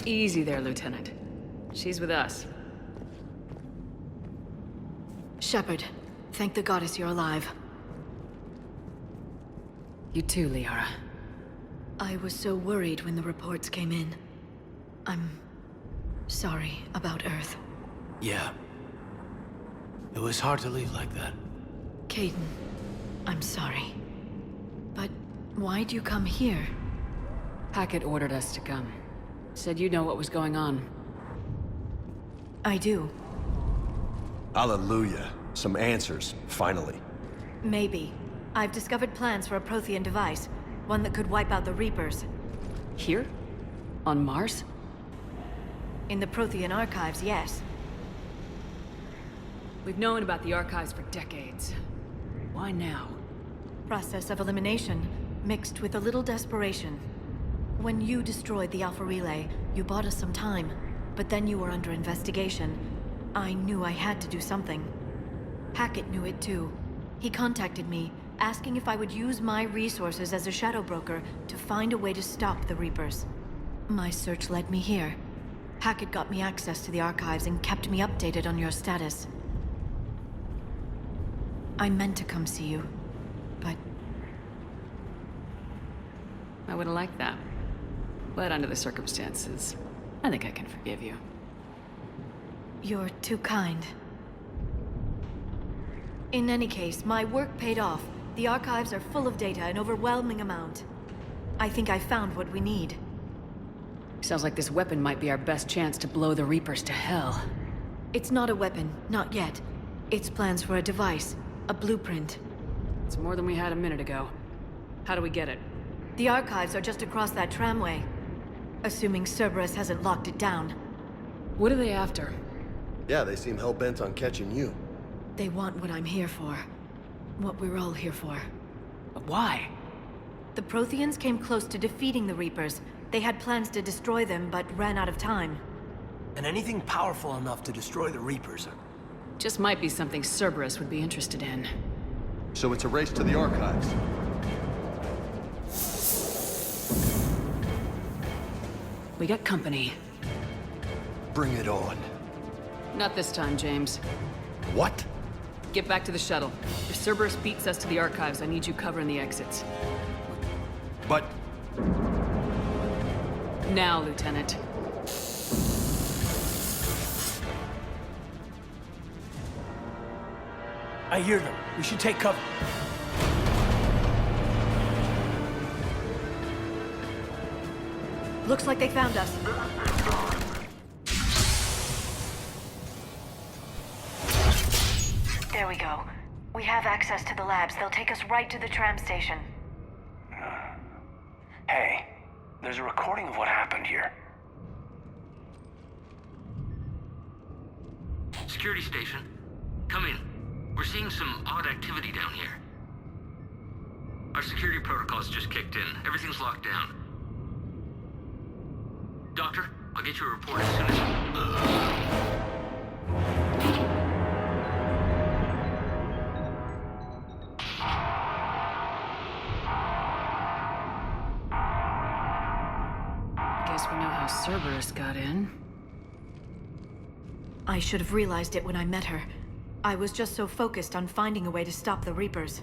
Easy there, Lieutenant. She's with us. Shepard, thank the goddess you're alive. You too, Liara. I was so worried when the reports came in. I'm sorry about Earth. Yeah. It was hard to leave like that. Caden, I'm sorry. But why'd you come here? Hackett ordered us to come. Said you know what was going on. I do. Hallelujah. Some answers, finally. Maybe. I've discovered plans for a Prothean device. One that could wipe out the Reapers. Here? On Mars? In the Prothean archives, yes. We've known about the archives for decades. Why now? Process of elimination, mixed with a little desperation. When you destroyed the Alpha Relay, you bought us some time. But then you were under investigation. I knew I had to do something. Hackett knew it too. He contacted me, asking if I would use my resources as a shadow broker to find a way to stop the Reapers. My search led me here. Hackett got me access to the archives and kept me updated on your status. I meant to come see you, but... I would've liked that. But under the circumstances, I think I can forgive you. You're too kind. In any case, my work paid off. The archives are full of data, an overwhelming amount. I think I found what we need. Sounds like this weapon might be our best chance to blow the Reapers to hell. It's not a weapon, not yet. It's plans for a device, a blueprint. It's more than we had a minute ago. How do we get it? The archives are just across that tramway. Assuming Cerberus hasn't locked it down. What are they after? Yeah, they seem hell-bent on catching you. They want what I'm here for. What we're all here for. But why? The Protheans came close to defeating the Reapers. They had plans to destroy them, but ran out of time. And anything powerful enough to destroy the Reapers. Just might be something Cerberus would be interested in. So it's a race to the archives. We got company. Bring it on. Not this time, James. What? Get back to the shuttle. If Cerberus beats us to the archives, I need you covering the exits. But... Now, Lieutenant. I hear them. We should take cover. Looks like they found us. There we go. We have access to the labs. They'll take us right to the tram station. Hey, there's a recording of what happened here. Security station. Come in. We're seeing some odd activity down here. Our security protocols just kicked in. Everything's locked down. Doctor, I'll get you a report as soon as... Guess we know how Cerberus got in. I should have realized it when I met her. I was just so focused on finding a way to stop the Reapers.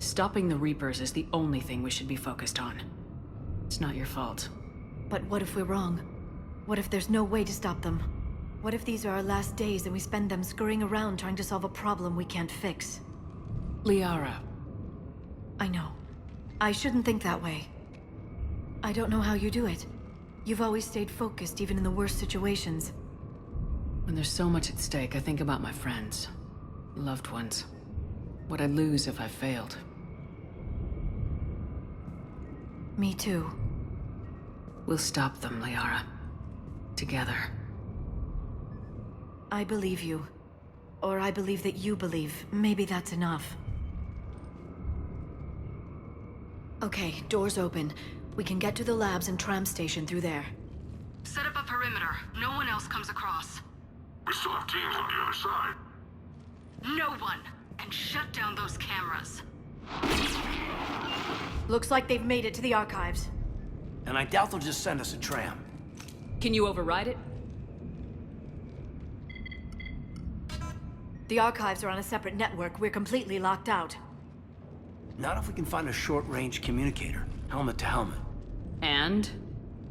Stopping the Reapers is the only thing we should be focused on. It's not your fault. But what if we're wrong? What if there's no way to stop them? What if these are our last days and we spend them scurrying around trying to solve a problem we can't fix? Liara. I know. I shouldn't think that way. I don't know how you do it. You've always stayed focused even in the worst situations. When there's so much at stake, I think about my friends. Loved ones. What I'd lose if I failed. Me too. We'll stop them, Liara. Together. I believe you. Or I believe that you believe. Maybe that's enough. Okay, doors open. We can get to the labs and tram station through there. Set up a perimeter. No one else comes across. We still have teams on the other side. No one! And shut down those cameras. Looks like they've made it to the archives. And I doubt they'll just send us a tram. Can you override it? The archives are on a separate network. We're completely locked out. Not if we can find a short-range communicator, helmet to helmet. And?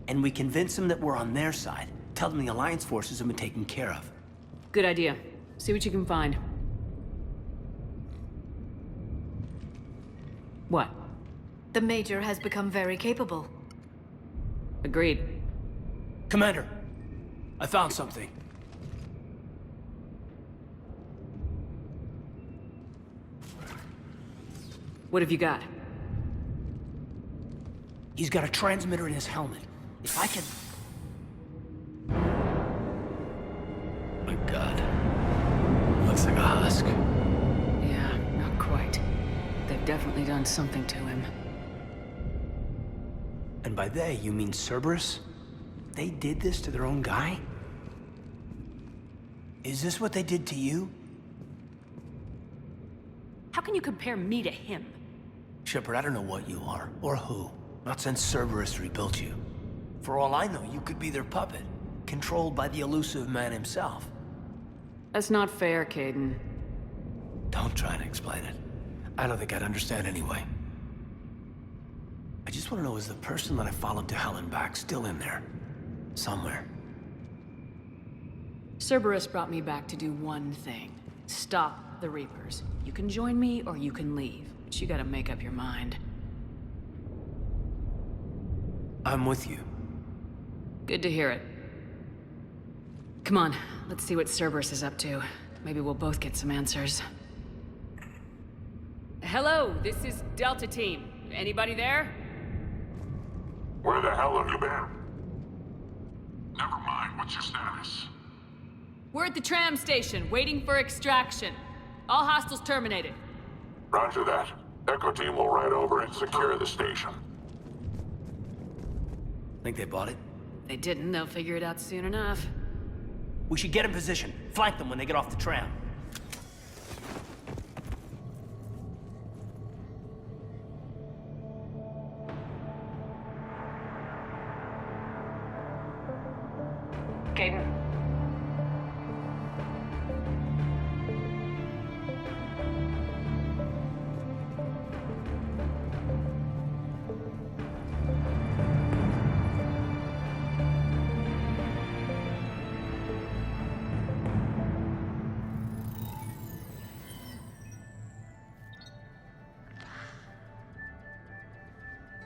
And we convince them that we're on their side. Tell them the Alliance forces have been taken care of. Good idea. See what you can find. What? The Major has become very capable. Agreed. Commander, I found something. What have you got? He's got a transmitter in his helmet. If I can... My God. Looks like a husk. Yeah, not quite. They've definitely done something to him. And by they, you mean Cerberus? They did this to their own guy? Is this what they did to you? How can you compare me to him? Shepard, I don't know what you are, or who. Not since Cerberus rebuilt you. For all I know, you could be their puppet, controlled by the elusive man himself. That's not fair, Caden. Don't try to explain it. I don't think I'd understand anyway. I just want to know, is the person that I followed to hell and back still in there? Somewhere. Cerberus brought me back to do one thing. Stop the Reapers. You can join me or you can leave. But you gotta make up your mind. I'm with you. Good to hear it. Come on, let's see what Cerberus is up to. Maybe we'll both get some answers. Hello, this is Delta Team. Anybody there? Where the hell have you been? Never mind, what's your status? We're at the tram station, waiting for extraction. All hostiles terminated. Roger that. Echo Team will ride over and secure the station. Think they bought it? They didn't, they'll figure it out soon enough. We should get in position. Flank them when they get off the tram. Caden.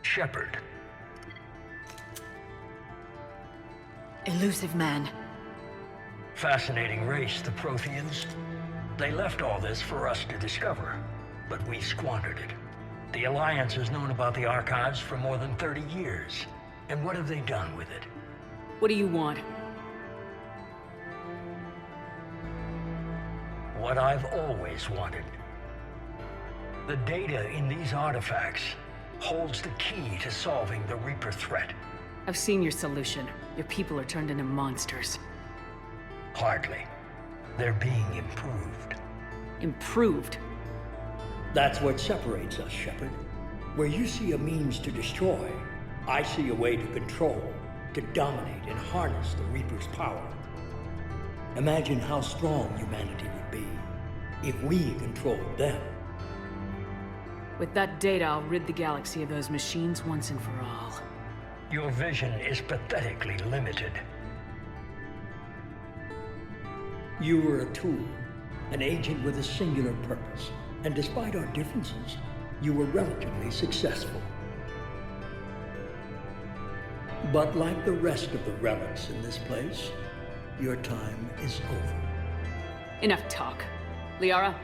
Shepard. Elusive man. Fascinating race, the Protheans. They left all this for us to discover, but we squandered it. The Alliance has known about the archives for more than 30 years. And what have they done with it? What do you want? What I've always wanted. The data in these artifacts holds the key to solving the Reaper threat. I've seen your solution. Your people are turned into monsters. Hardly. They're being improved. Improved? That's what separates us, Shepard. Where you see a means to destroy, I see a way to control, to dominate and harness the Reaper's power. Imagine how strong humanity would be if we controlled them. With that data, I'll rid the galaxy of those machines once and for all. Your vision is pathetically limited. You were a tool, an agent with a singular purpose, and despite our differences, you were relatively successful. But like the rest of the relics in this place, your time is over. Enough talk. Liara?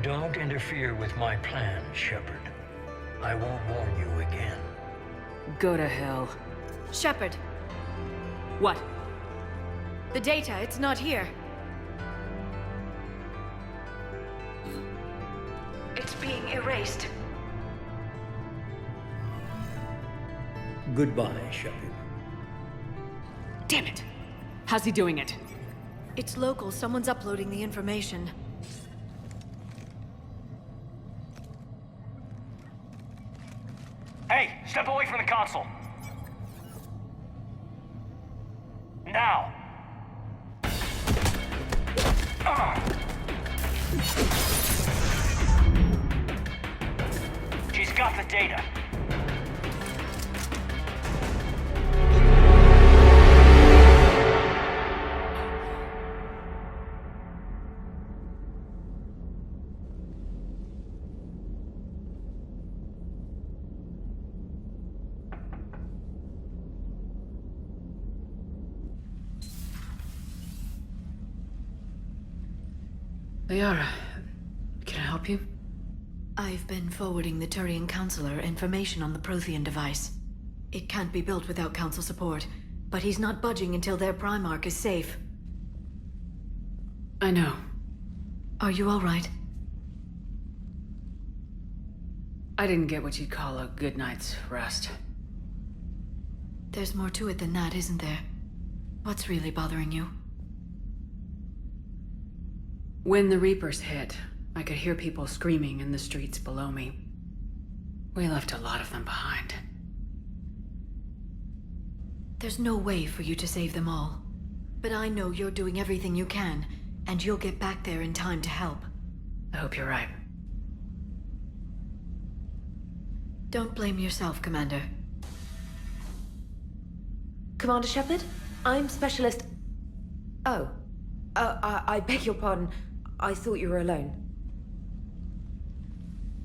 Don't interfere with my plans, Shepard. I won't warn you again. Go to hell. Shepard, What? the data, it's not here. It's being erased. Goodbye, Shepard. Damn it! How's he doing it? It's local. Someone's uploading the information. Hey, step away from the console. Now! She's got the data. Liara, can I help you? I've been forwarding the Turian Counselor information on the Prothean device. It can't be built without Council support, but he's not budging until their Primarch is safe. I know. Are you all right? I didn't get what you'd call a good night's rest. There's more to it than that, isn't there? What's really bothering you? When the Reapers hit, I could hear people screaming in the streets below me. We left a lot of them behind. There's no way for you to save them all. But I know you're doing everything you can, and you'll get back there in time to help. I hope you're right. Don't blame yourself, Commander. Commander Shepard? I'm Specialist... Oh. I beg your pardon. I thought you were alone.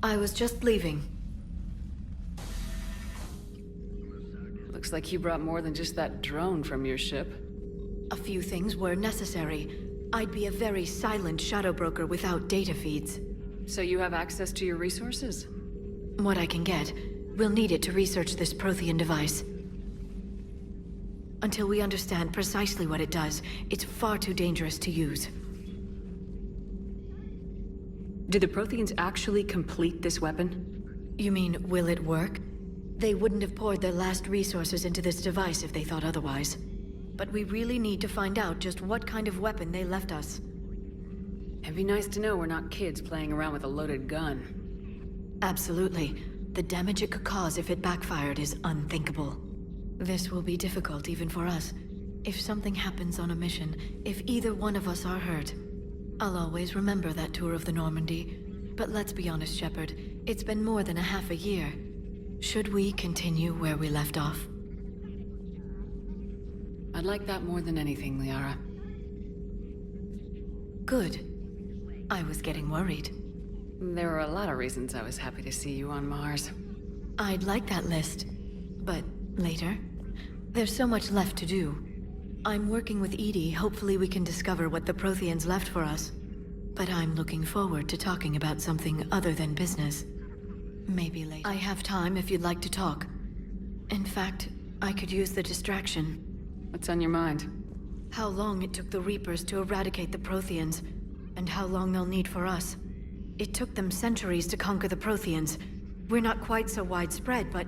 I was just leaving. Looks like you brought more than just that drone from your ship. A few things were necessary. I'd be a very silent shadow broker without data feeds. So you have access to your resources? What I can get. We'll need it to research this Prothean device. Until we understand precisely what it does, it's far too dangerous to use. Did the Protheans actually complete this weapon? You mean, will it work? They wouldn't have poured their last resources into this device if they thought otherwise. But we really need to find out just what kind of weapon they left us. It'd be nice to know we're not kids playing around with a loaded gun. Absolutely. The damage it could cause if it backfired is unthinkable. This will be difficult even for us. If something happens on a mission, if either one of us are hurt, I'll always remember that tour of the Normandy. But let's be honest, Shepard. It's been more than a half a year. Should we continue where we left off? I'd like that more than anything, Liara. Good. I was getting worried. There were a lot of reasons I was happy to see you on Mars. I'd like that list. But later? There's so much left to do. I'm working with Edie. Hopefully we can discover what the Protheans left for us. But I'm looking forward to talking about something other than business. Maybe later. I have time if you'd like to talk. In fact, I could use the distraction. What's on your mind? How long it took the Reapers to eradicate the Protheans, and how long they'll need for us. It took them centuries to conquer the Protheans. We're not quite so widespread, but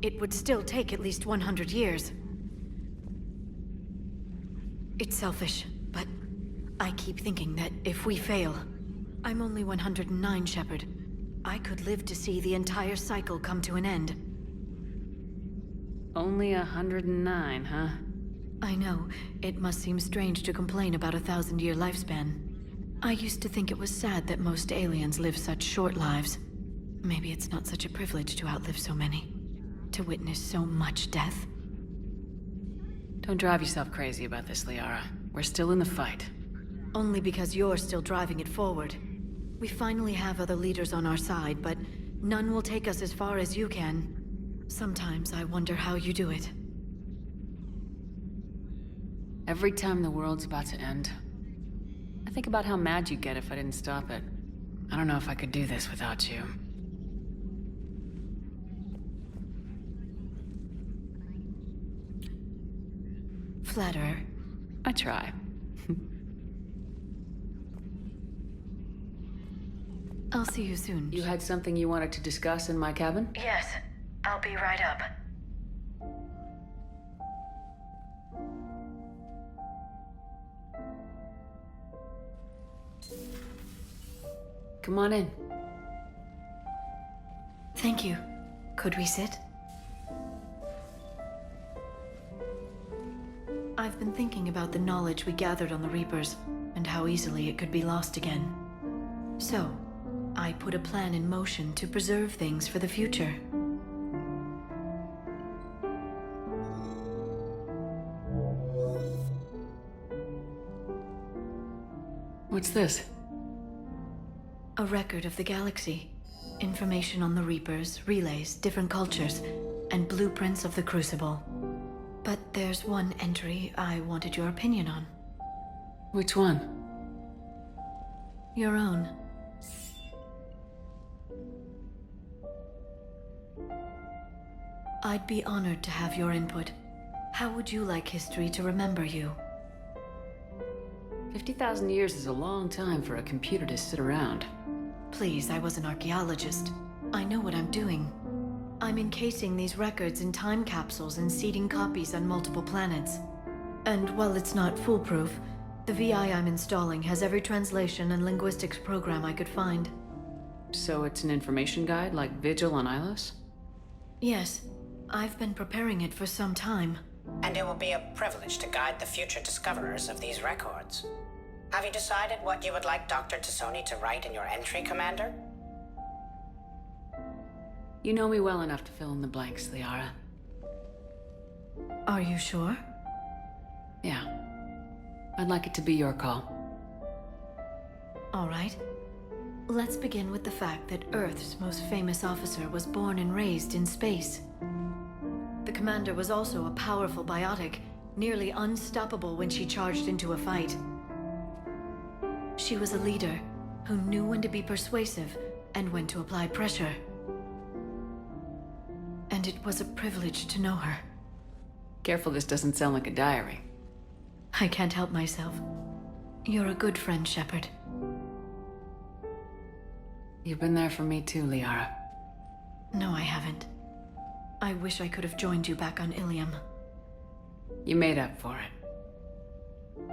it would still take at least 100 years. It's selfish, but I keep thinking that if we fail... I'm only 109, Shepard. I could live to see the entire cycle come to an end. Only 109, huh? I know. It must seem strange to complain about a 1,000-year lifespan. I used to think it was sad that most aliens live such short lives. Maybe it's not such a privilege to outlive so many. To witness so much death. Don't drive yourself crazy about this, Liara. We're still in the fight. Only because you're still driving it forward. We finally have other leaders on our side, but none will take us as far as you can. Sometimes I wonder how you do it. Every time the world's about to end, I think about how mad you'd get if I didn't stop it. I don't know if I could do this without you. Flatterer. I try. I'll see you soon. You had something you wanted to discuss in my cabin? Yes. I'll be right up. Come on in. Thank you. Could we sit? I've been thinking about the knowledge we gathered on the Reapers, and how easily it could be lost again. So, I put a plan in motion to preserve things for the future. What's this? A record of the galaxy. Information on the Reapers, relays, different cultures, and blueprints of the Crucible. But there's one entry I wanted your opinion on. Which one? Your own. I'd be honored to have your input. How would you like history to remember you? 50,000 years is a long time for a computer to sit around. Please, I was an archaeologist. I know what I'm doing. I'm encasing these records in time capsules and seeding copies on multiple planets. And while it's not foolproof, the VI I'm installing has every translation and linguistics program I could find. So it's an information guide like Vigil on Ilos? Yes, I've been preparing it for some time. And it will be a privilege to guide the future discoverers of these records. Have you decided what you would like Dr. Tassoni to write in your entry, Commander? You know me well enough to fill in the blanks, Liara. Are you sure? Yeah. I'd like it to be your call. All right. Let's begin with the fact that Earth's most famous officer was born and raised in space. The commander was also a powerful biotic, nearly unstoppable when she charged into a fight. She was a leader who knew when to be persuasive and when to apply pressure. And it was a privilege to know her. Careful this doesn't sound like a diary. I can't help myself. You're a good friend, Shepard. You've been there for me too, Liara. No, I haven't. I wish I could have joined you back on Ilium. You made up for it.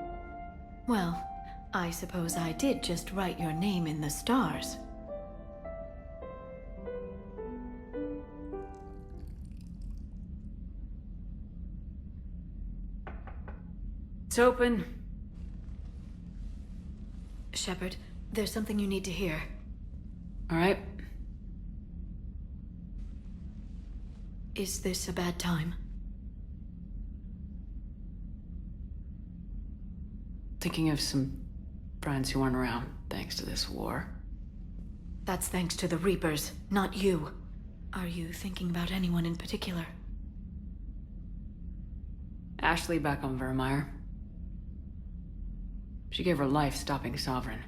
Well, I suppose I did just write your name in the stars. It's open. Shepard, there's something you need to hear. All right. Is this a bad time? Thinking of some friends who aren't around thanks to this war. That's thanks to the Reapers, not you. Are you thinking about anyone in particular? Ashley back on Vermeer. She gave her life stopping Sovereign.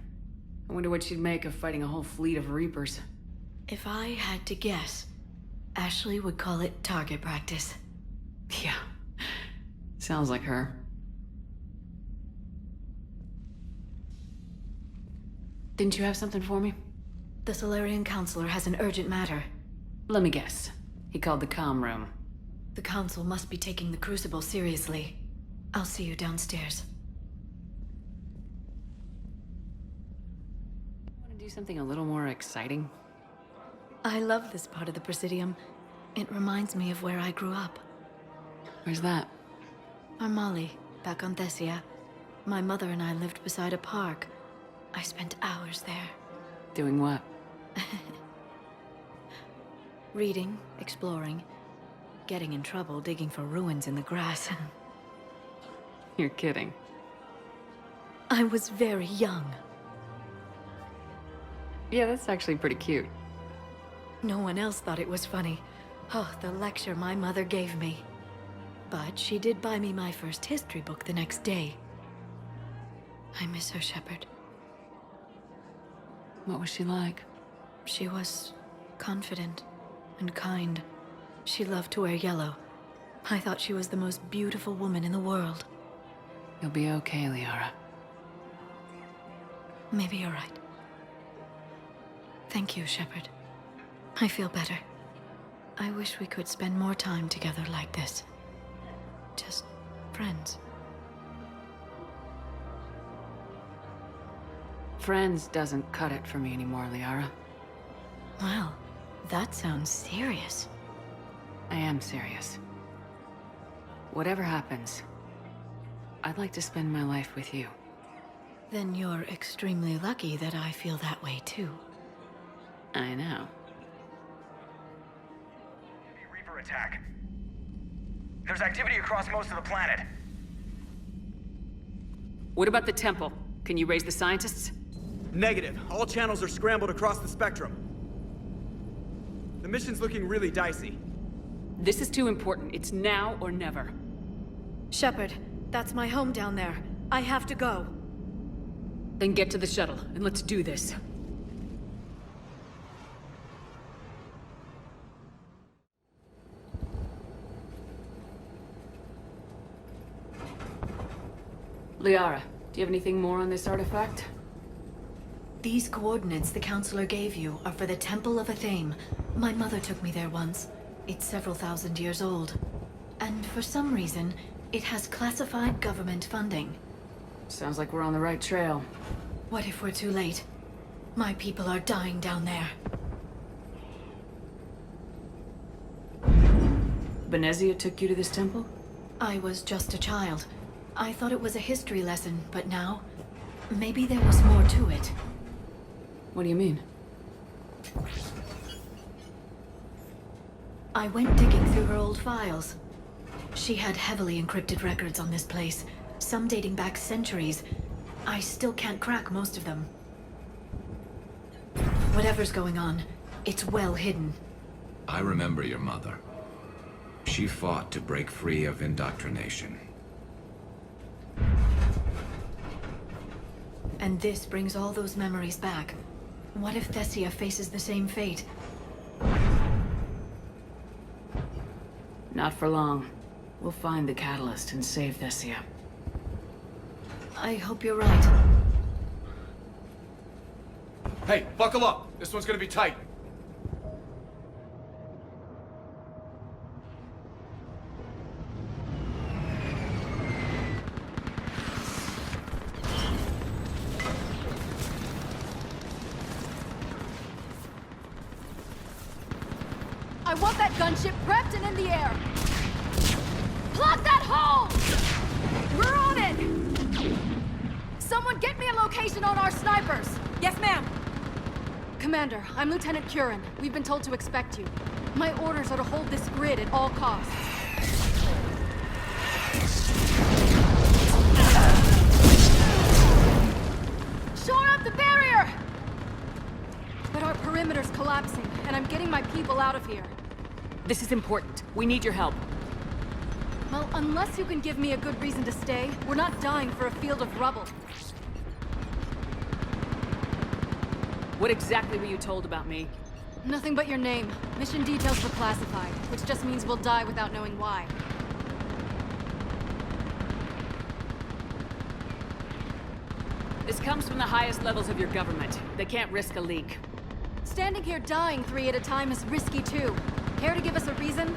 I wonder what she'd make of fighting a whole fleet of Reapers. If I had to guess, Ashley would call it target practice. Yeah. Sounds like her. Didn't you have something for me? The Solarian Counselor has an urgent matter. Let me guess. He called the comm room. The Council must be taking the Crucible seriously. I'll see you downstairs. Want to do something a little more exciting? I love this part of the Presidium. It reminds me of where I grew up. Where's that? Armali, back on Thessia. My mother and I lived beside a park. I spent hours there. Doing what? Reading, exploring, getting in trouble digging for ruins in the grass. You're kidding. I was very young. Yeah, that's actually pretty cute. No one else thought it was funny. Oh, the lecture my mother gave me. But she did buy me my first history book the next day. I miss her, Shepard. What was she like? She was confident and kind. She loved to wear yellow. I thought she was the most beautiful woman in the world. You'll be okay, Liara. Maybe you're right. Thank you, Shepard. I feel better. I wish we could spend more time together like this. Just friends. Friends doesn't cut it for me anymore, Liara. Well, that sounds serious. I am serious. Whatever happens, I'd like to spend my life with you. Then you're extremely lucky that I feel that way too. I know. Reaper attack. There's activity across most of the planet. What about the temple? Can you raise the scientists? Negative. All channels are scrambled across the spectrum. The mission's looking really dicey. This is too important. It's now or never. Shepard, that's my home down there. I have to go. Then get to the shuttle, and let's do this. Liara, do you have anything more on this artifact? These coordinates the Counselor gave you are for the Temple of Athame. My mother took me there once. It's several thousand years old. And for some reason, it has classified government funding. Sounds like we're on the right trail. What if we're too late? My people are dying down there. Benezia took you to this temple? I was just a child. I thought it was a history lesson, but now... maybe there was more to it. What do you mean? I went digging through her old files. She had heavily encrypted records on this place, some dating back centuries. I still can't crack most of them. Whatever's going on, it's well hidden. I remember your mother. She fought to break free of indoctrination. And this brings all those memories back. What if Thessia faces the same fate? Not for long. We'll find the catalyst and save Thessia. I hope you're right. Hey, buckle up. This one's gonna be tight. I want that gunship prepped and in the air. Plug that hole! We're on it! Someone get me a location on our snipers! Yes, ma'am! Commander, I'm Lieutenant Curran. We've been told to expect you. My orders are to hold this grid at all costs. Shore up the barrier! But our perimeter's collapsing, and I'm getting my people out of here. This is important. We need your help. Well, unless you can give me a good reason to stay, we're not dying for a field of rubble. What exactly were you told about me? Nothing but your name. Mission details were classified, which just means we'll die without knowing why. This comes from the highest levels of your government. They can't risk a leak. Standing here dying 3 at a time is risky too. Care to give us a reason?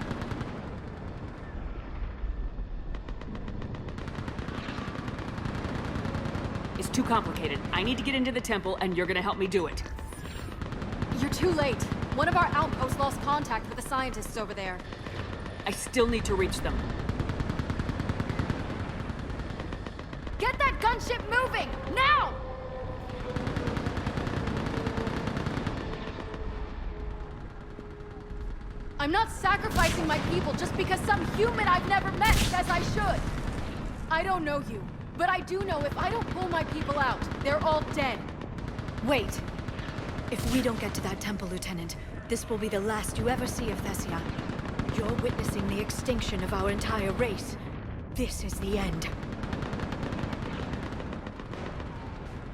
It's too complicated. I need to get into the temple, and you're gonna help me do it. You're too late. One of our outposts lost contact with the scientists over there. I still need to reach them. Get that gunship moving! Now! I'm not sacrificing my people just because some human I've never met says I should. I don't know you, but I do know if I don't pull my people out, they're all dead. Wait. If we don't get to that temple, Lieutenant, this will be the last you ever see of Thessia. You're witnessing the extinction of our entire race. This is the end.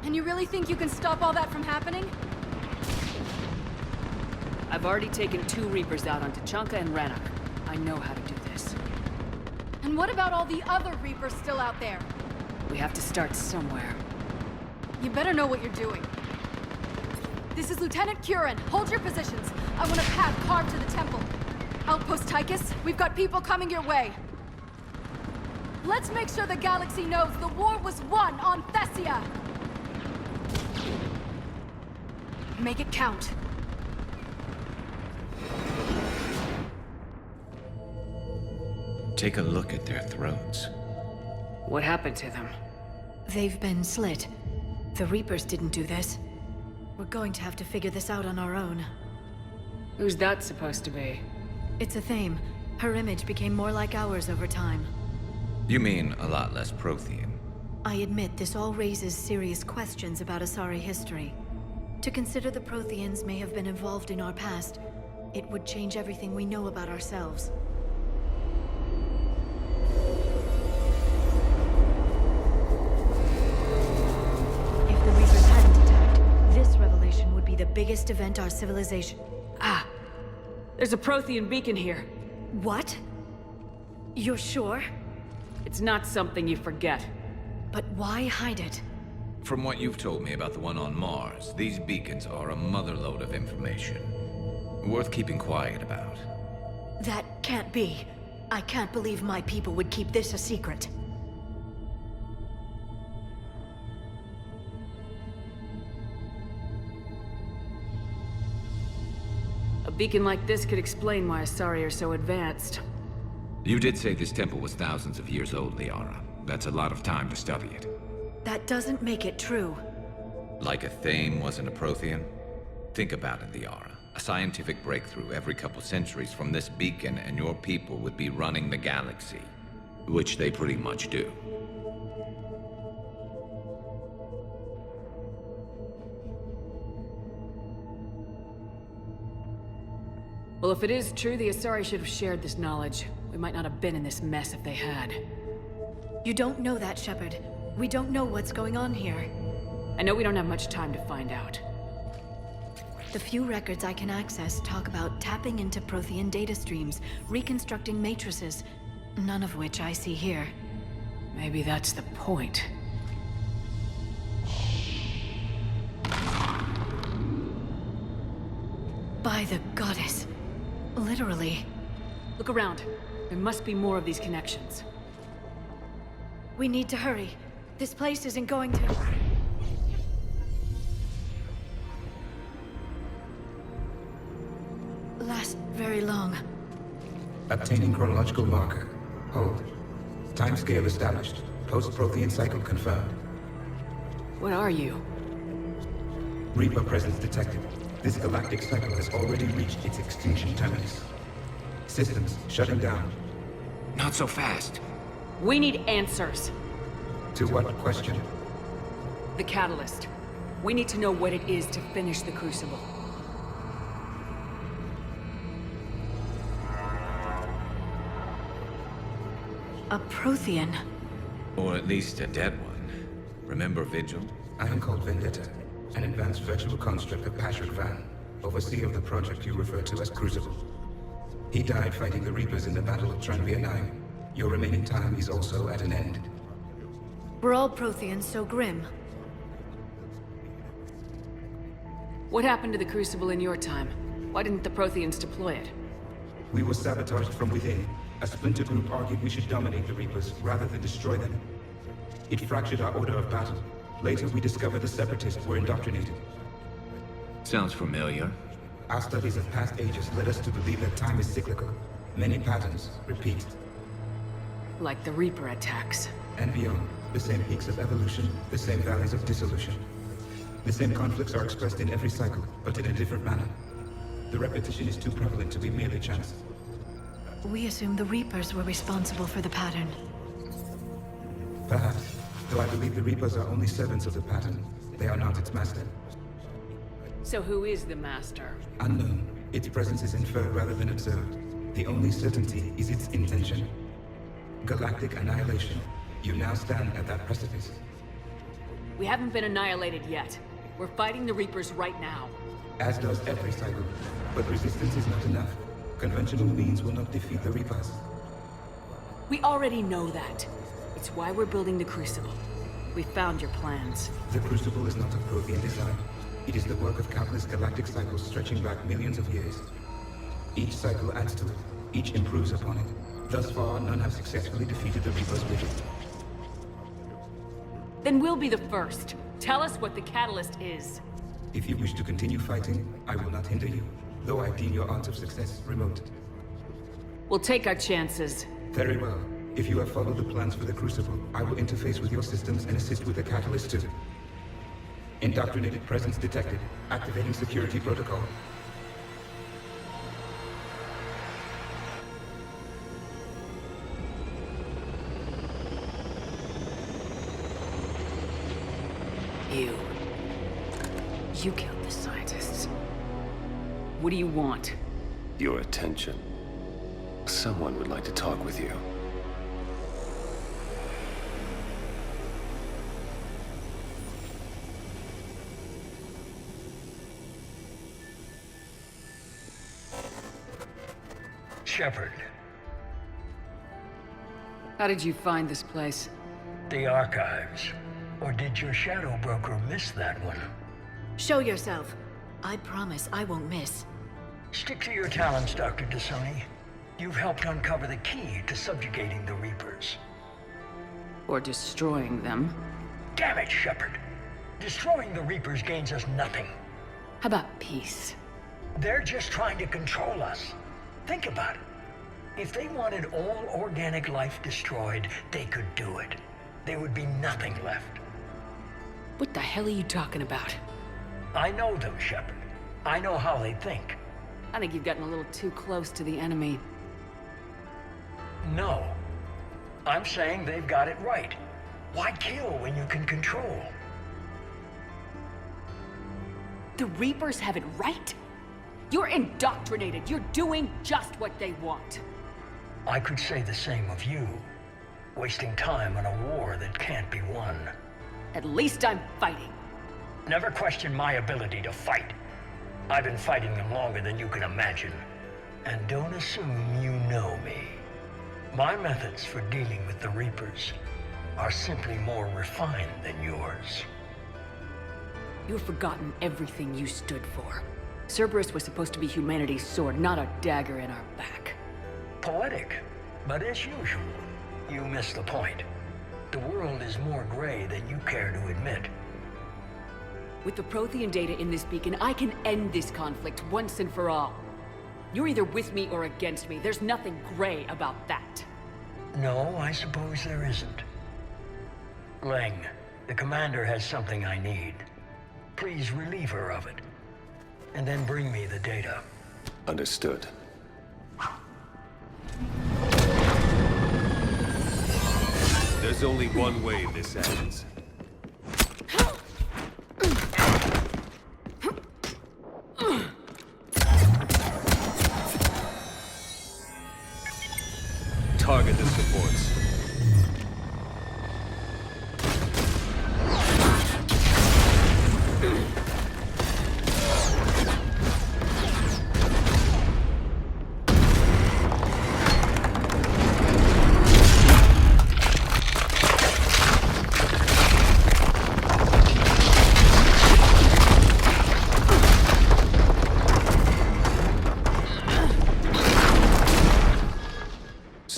And you really think you can stop all that from happening? I've already taken 2 Reapers out on Tachanka and Rannoch. I know how to do this. And what about all the other Reapers still out there? We have to start somewhere. You better know what you're doing. This is Lieutenant Curran. Hold your positions. I want a path carved to the temple. Outpost Tychus, we've got people coming your way. Let's make sure the galaxy knows the war was won on Thessia. Make it count. Take a look at their throats. What happened to them? They've been slit. The Reapers didn't do this. We're going to have to figure this out on our own. Who's that supposed to be? It's a theme. Her image became more like ours over time. You mean a lot less Prothean? I admit this all raises serious questions about Asari history. To consider the Protheans may have been involved in our past, it would change everything we know about ourselves. If the Reapers hadn't attacked, this revelation would be the biggest event our civilization... Ah! There's a Prothean beacon here. What? You're sure? It's not something you forget. But why hide it? From what you've told me about the one on Mars, these beacons are a motherlode of information. Worth keeping quiet about. That can't be. I can't believe my people would keep this a secret. A beacon like this could explain why Asari are so advanced. You did say this temple was thousands of years old, Liara. That's a lot of time to study it. That doesn't make it true. Like a Thame wasn't a Prothean? Think about it, Liara. A scientific breakthrough every couple centuries from this beacon and your people would be running the galaxy. Which they pretty much do. Well, if it is true, the Asari should have shared this knowledge. We might not have been in this mess if they had. You don't know that, Shepard. We don't know what's going on here. I know we don't have much time to find out. The few records I can access talk about tapping into Prothean data streams, reconstructing matrices, none of which I see here. Maybe that's the point. By the goddess. Literally. Look around. There must be more of these connections. We need to hurry. This place isn't going to... last very long. Obtaining chronological marker. Hold. Timescale established. Post-Prothean cycle confirmed. What are you? Reaper presence detected. This galactic cycle has already reached its extinction terminus. Systems shutting down. Not so fast. We need answers. To what question? The catalyst. We need to know what it is to finish the Crucible. A Prothean. Or at least a dead one. Remember Vigil? I am called Vendetta, an advanced virtual construct of Patrick Van, overseer of the project you refer to as Crucible. He died fighting the Reapers in the Battle of Tranvia 9. Your remaining time is also at an end. We're all Protheans so grim. What happened to the Crucible in your time? Why didn't the Protheans deploy it? We were sabotaged from within. A splinter group argued we should dominate the Reapers rather than destroy them. It fractured our order of battle. Later, we discovered the Separatists were indoctrinated. Sounds familiar. Our studies of past ages led us to believe that time is cyclical. Many patterns repeat. Like the Reaper attacks. And beyond, the same peaks of evolution, the same valleys of dissolution. The same conflicts are expressed in every cycle, but in a different manner. The repetition is too prevalent to be merely chance. We assume the Reapers were responsible for the pattern. Perhaps, though I believe the Reapers are only servants of the pattern. They are not its master. So who is the Master? Unknown. Its presence is inferred rather than observed. The only certainty is its intention. Galactic annihilation. You now stand at that precipice. We haven't been annihilated yet. We're fighting the Reapers right now. As does every cycle. But resistance is not enough. Conventional means will not defeat the Reapers. We already know that. It's why we're building the Crucible. We found your plans. The Crucible is not a Prothean design. It is the work of countless galactic cycles stretching back millions of years. Each cycle adds to it. Each improves upon it. Thus far, none have successfully defeated the Reapers with it. Then we'll be the first. Tell us what the catalyst is. If you wish to continue fighting, I will not hinder you, though I deem your odds of success remote. We'll take our chances. Very well. If you have followed the plans for the Crucible, I will interface with your systems and assist with the catalyst too. Indoctrinated presence detected. Activating security protocol. You killed the scientists. What do you want? Your attention. Someone would like to talk with you. Shepard. How did you find this place? The archives. Or did your shadow broker miss that one? Show yourself. I promise I won't miss. Stick to your talents, Dr. T'Soni. You've helped uncover the key to subjugating the Reapers. Or destroying them. Damn it, Shepard. Destroying the Reapers gains us nothing. How about peace? They're just trying to control us. Think about it. If they wanted all organic life destroyed, they could do it. There would be nothing left. What the hell are you talking about? I know them, Shepard. I know how they think. I think you've gotten a little too close to the enemy. No. I'm saying they've got it right. Why kill when you can control? The Reapers have it right? You're indoctrinated. You're doing just what they want. I could say the same of you. Wasting time on a war that can't be won. At least I'm fighting. Never question my ability to fight. I've been fighting them longer than you can imagine. And don't assume you know me. My methods for dealing with the Reapers are simply more refined than yours. You've forgotten everything you stood for. Cerberus was supposed to be humanity's sword, not a dagger in our back. Poetic, but as usual, you miss the point. The world is more gray than you care to admit. With the Prothean data in this beacon, I can end this conflict once and for all. You're either with me or against me. There's nothing gray about that. No, I suppose there isn't. Leng, the commander has something I need. Please relieve her of it. And then bring me the data. Understood. There's only one way this ends. Target the supports.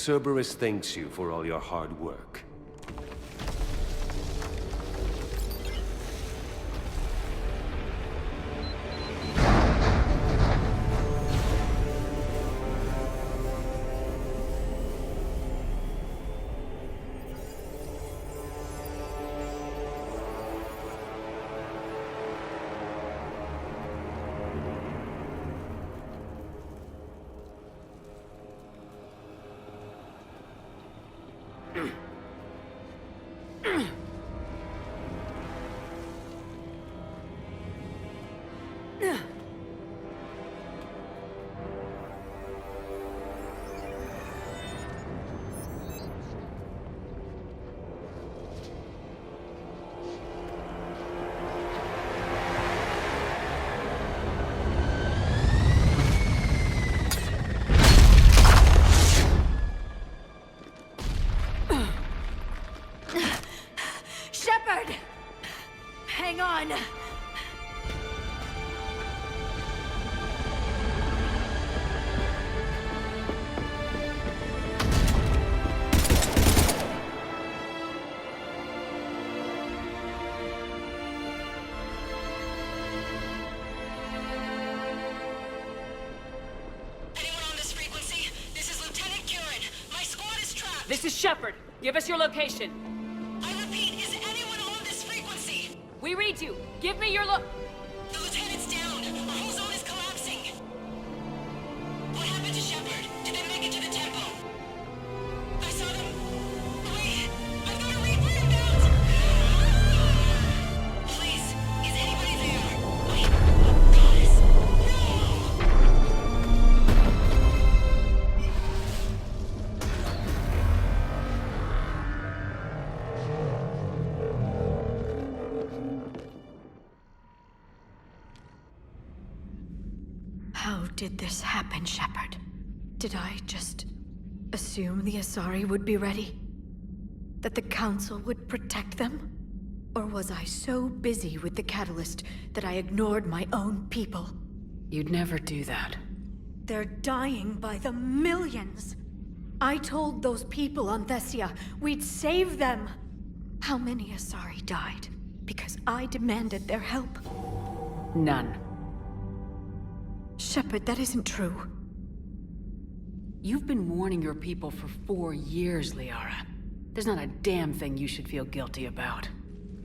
Cerberus thanks you for all your hard work. This is Shepard. Give us your location. I repeat, is anyone on this frequency? We read you. Give me your The lieutenant's down. Our whole zone is collapsing. What happened to Shepard? Did they make it to the temple? I saw them. Wait, I've got a Reaper inbound. Please, is anybody there? Wait, oh goddess, How did this happen, Shepard? Did I just assume the Asari would be ready? That the Council would protect them? Or was I so busy with the Catalyst that I ignored my own people? You'd never do that. They're dying by the millions! I told those people on Thessia we'd save them! How many Asari died because I demanded their help? None. Shepard, that isn't true. You've been warning your people for 4 years, Liara. There's not a damn thing you should feel guilty about.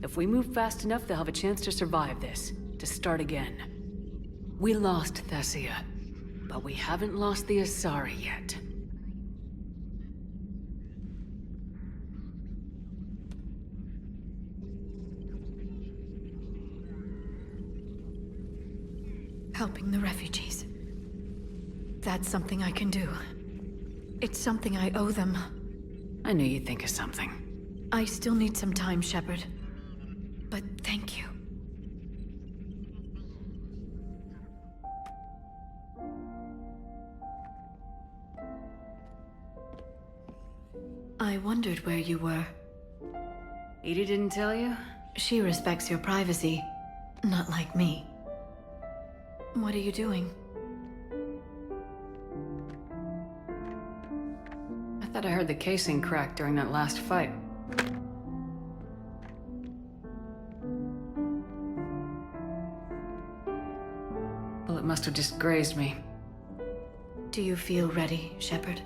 If we move fast enough, they'll have a chance to survive this, to start again. We lost Thessia, but we haven't lost the Asari yet. Helping the refugees. That's something I can do. It's something I owe them. I knew you'd think of something. I still need some time, Shepard. But thank you. I wondered where you were. Edie didn't tell you? She respects your privacy. Not like me. What are you doing? I thought I heard the casing crack during that last fight. Well, it must have just grazed me. Do you feel ready, Shepard?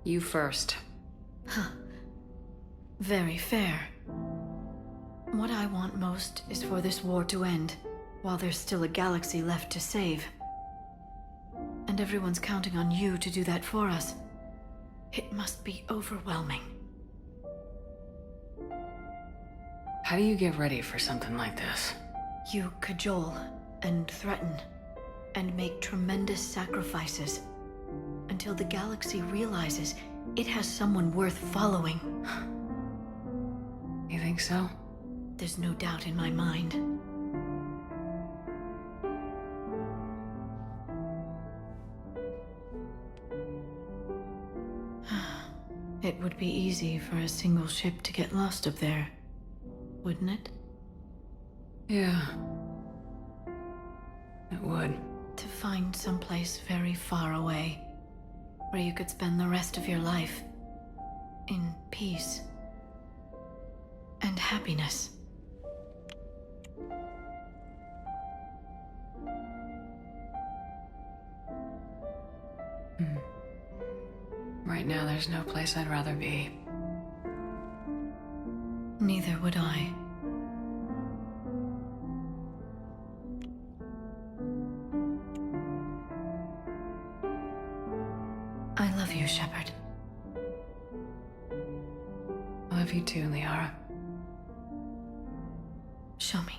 You first. Huh. Very fair. What I want most is for this war to end, while there's still a galaxy left to save. And everyone's counting on you to do that for us. It must be overwhelming. How do you get ready for something like this? You cajole and threaten and make tremendous sacrifices until the galaxy realizes it has someone worth following. You think so? There's no doubt in my mind. It would be easy for a single ship to get lost up there, wouldn't it? Yeah. It would. To find someplace very far away, where you could spend the rest of your life in peace and happiness. Right now, there's no place I'd rather be. Neither would I. I love you, Shepard. I love you too, Liara. Show me.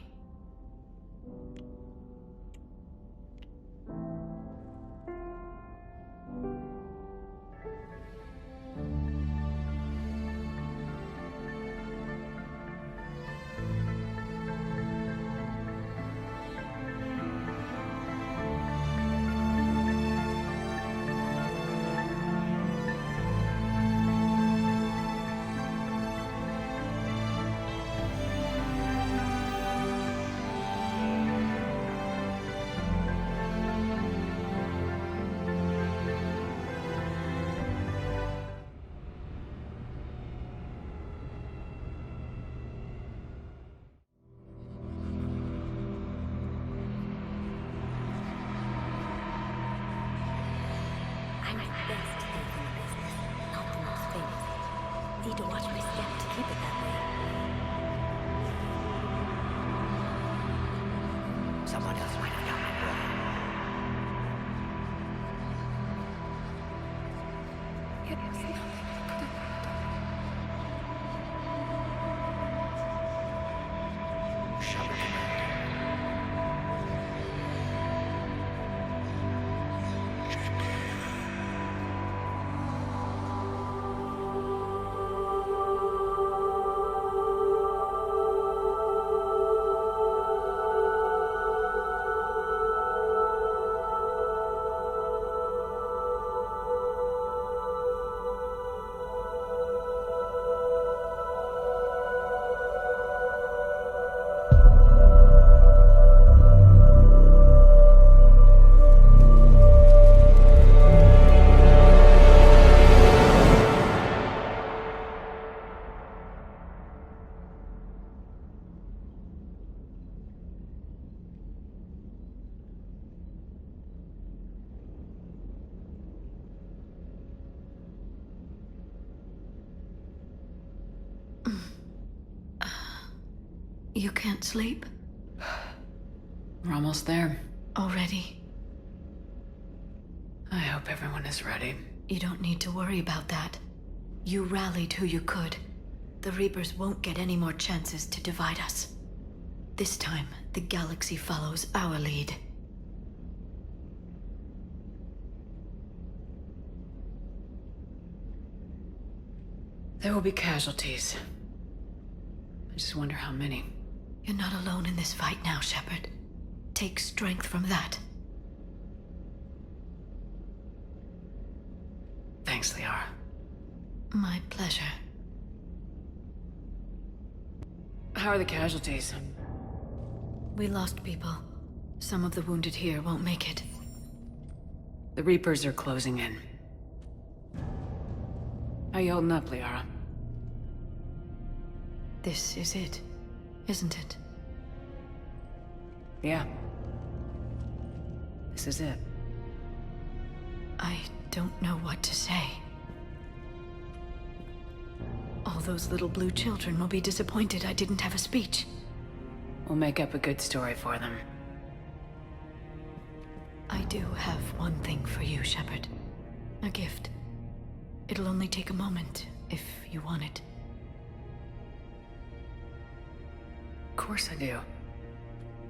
I'm the best thief in the business, not the most famous. Need to watch my step to keep it that way. Someone else might have gotten it wrong. It was nothing I could have done. Shepard You can't sleep? We're almost there. Already? I hope everyone is ready. You don't need to worry about that. You rallied who you could. The Reapers won't get any more chances to divide us. This time, the galaxy follows our lead. There will be casualties. I just wonder how many. You're not alone in this fight now, Shepard. Take strength from that. Thanks, Liara. My pleasure. How are the casualties? We lost people. Some of the wounded here won't make it. The Reapers are closing in. How you holding up, Liara? This is it, isn't it? Yeah. This is it. I don't know what to say. All those little blue children will be disappointed I didn't have a speech. We'll make up a good story for them. I do have one thing for you, Shepard. A gift. It'll only take a moment, if you want it. Of course I do.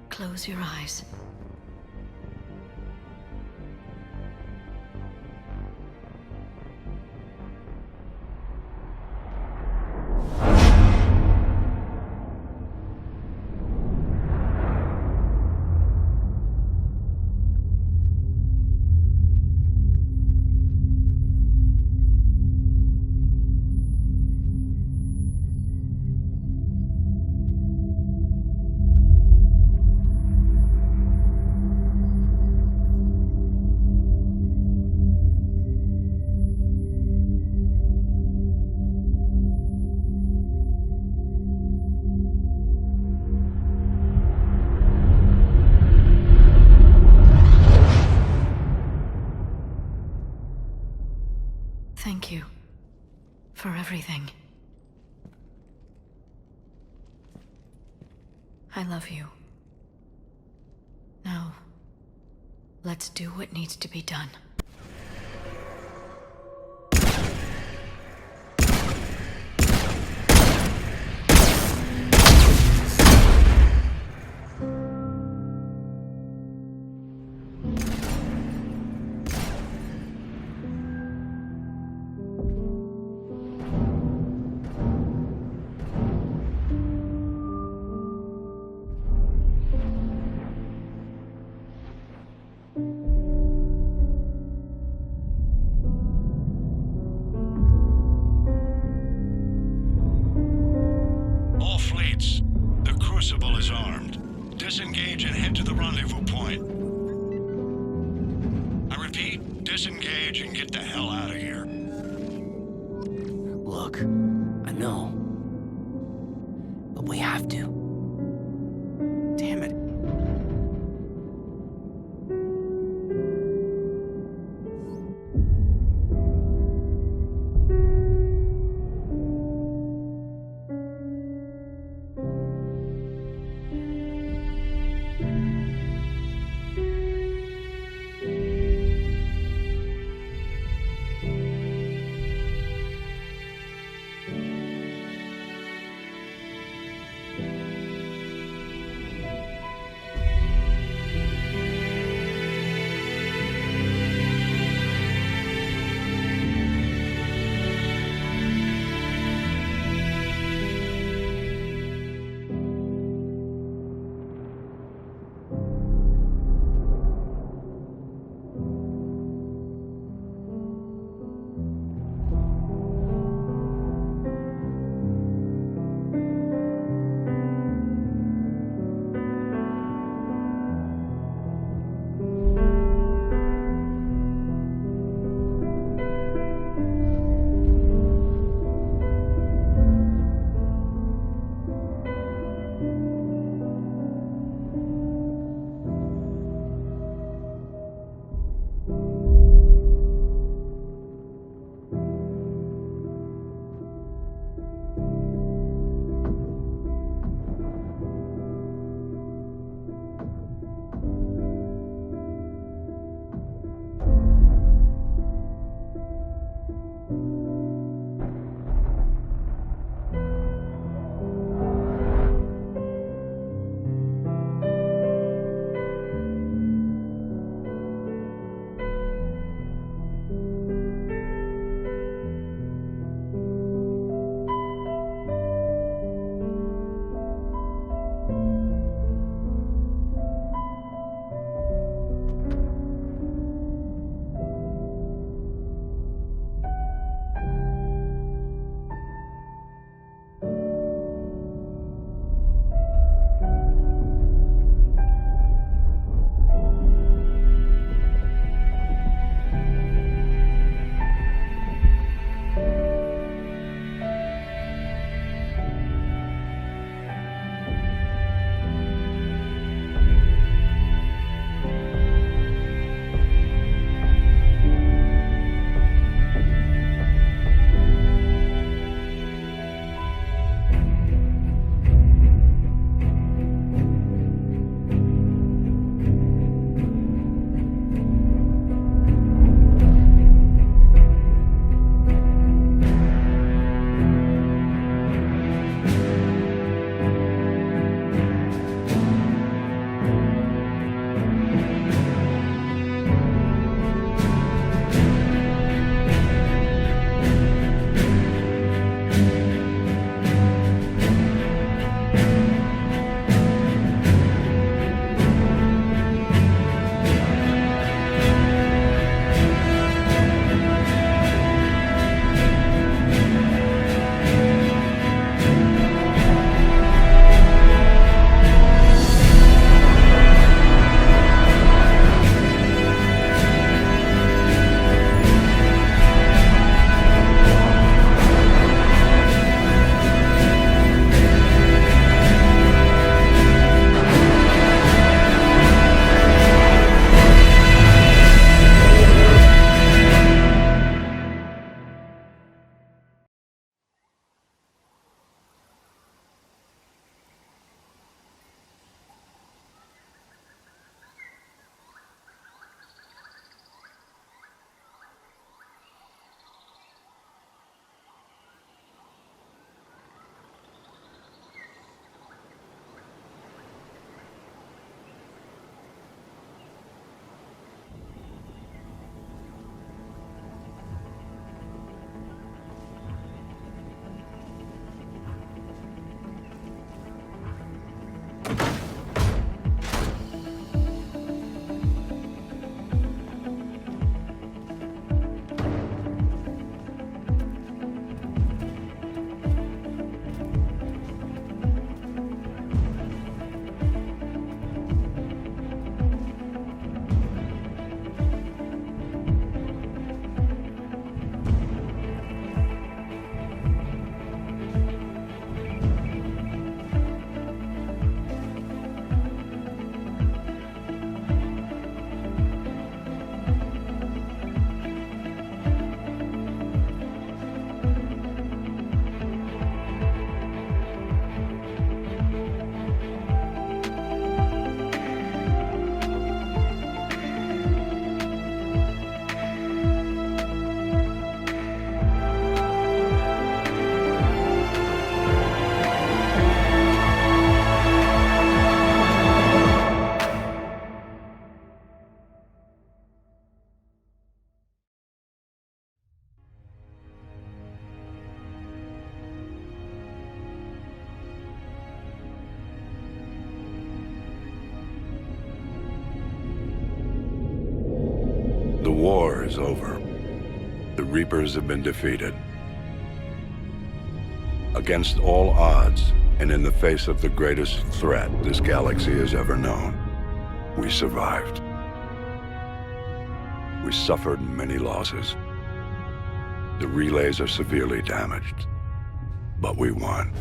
Close your eyes. Thank you for everything. I love you. Now, let's do what needs to be done. Disengage and head to the rendezvous point. I repeat, disengage and get the hell out of here. Look, I know. But we have to. Damn it. The war is over. The Reapers have been defeated. Against all odds, and in the face of the greatest threat this galaxy has ever known, we survived. We suffered many losses. The relays are severely damaged, but we won.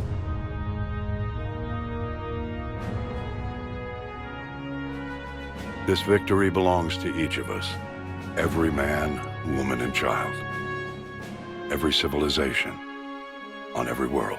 This victory belongs to each of us. Every man, woman, and child. Every civilization on every world.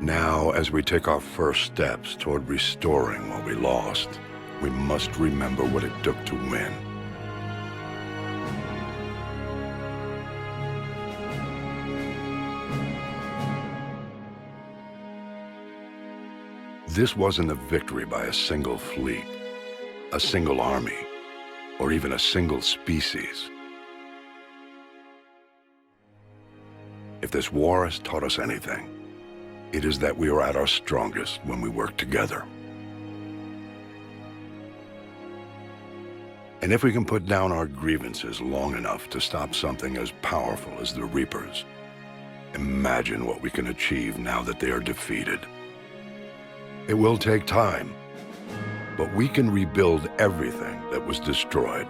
Now, as we take our first steps toward restoring what we lost, we must remember what it took to win. This wasn't a victory by a single fleet, a single army, or even a single species. If this war has taught us anything, it is that we are at our strongest when we work together. And if we can put down our grievances long enough to stop something as powerful as the Reapers, imagine what we can achieve now that they are defeated. It will take time, but we can rebuild everything that was destroyed.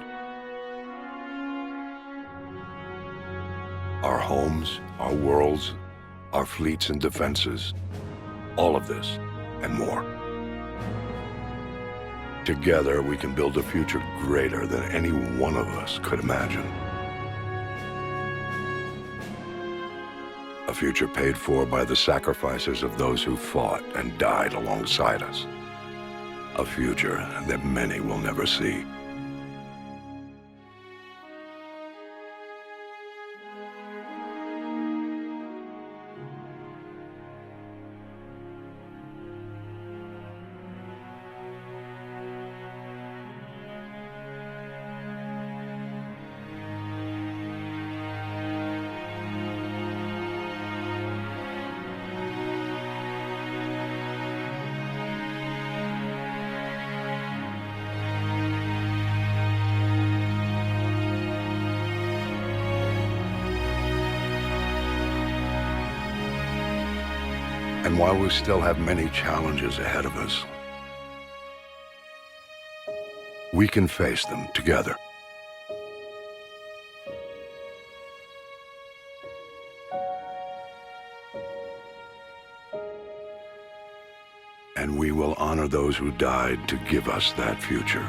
Our homes, our worlds, our fleets and defenses, all of this and more. Together, we can build a future greater than any one of us could imagine. A future paid for by the sacrifices of those who fought and died alongside us. A future that many will never see. And while we still have many challenges ahead of us, we can face them together. And we will honor those who died to give us that future.